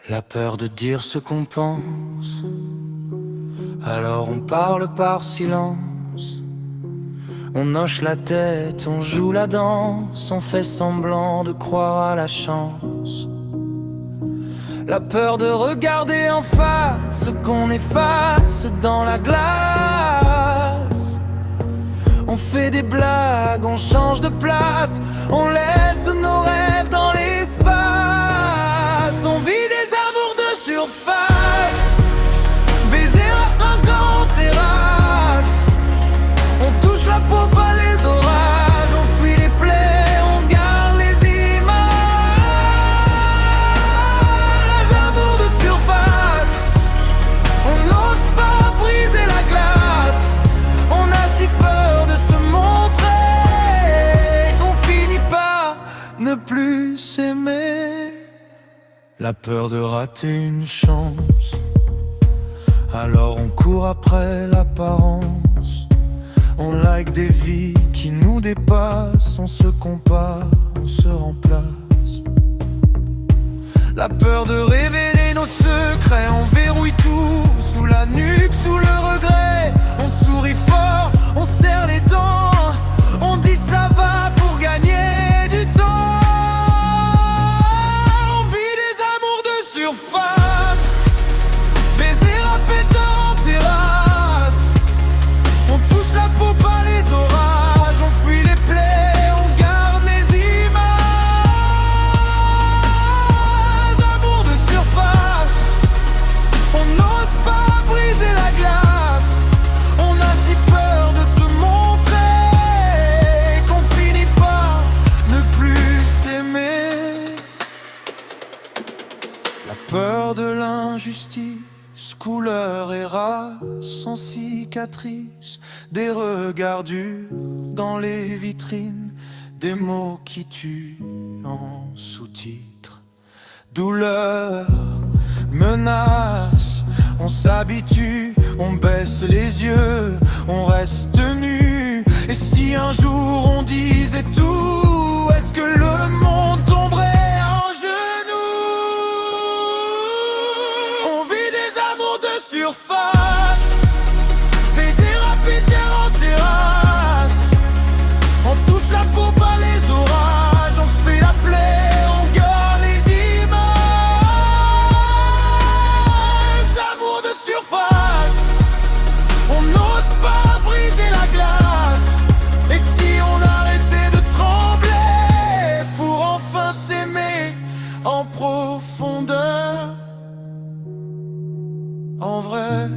La peur de dire ce qu'on pense, alors on parle par silence. On hoche la tête, on joue la danse, on fait semblant de croire à la chance. La peur de regarder en face ce qu'on efface dans la glace. On fait des blagues, on change de place, on laisse nos rêves dans l'espace. On vit des amours de surface, baisers à en terrasse. On touche la peau par les orages, on fuit les plaies, on garde les images. Amour de surface, on n'ose pas briser la glace. On a si peur de se montrer qu'on finit par ne plus s'aimer. La peur de rater une chance, alors on court après l'apparence. On like des vies qui nous dépassent, on se compare, on se remplace. La peur de révéler nos secrets, on verrouille tout sous la nuque, sous le regret. On sourit fort, on serre les dents, on dit ça va pour gagner du temps. On vit des amours de surface, baisers répétants en terrasse. On touche la peau par les orages, on fuit les plaies, on garde les images. Amour de surface, on n'ose pas briser la glace. On a si peur de se montrer qu'on finit par ne plus s'aimer. La peur de l'injustice, couleur et race, sans cicatrice, des regards durs dans les vitrines, des mots qui tuent en sous-titres. Douleur, menace, on s'habitue, on baisse les yeux, on reste nu. Et si un jour on disait tout, est-ce que le monde tomberait en genoux? On vit des amours de surface, baisers rapides car en terrasse. On touche la peau par les orages, on fait la plaie, on garde les images. Amour de surface, on n'ose pas briser la glace. Et si on arrêtait de trembler pour enfin s'aimer en profondeur, en vrai?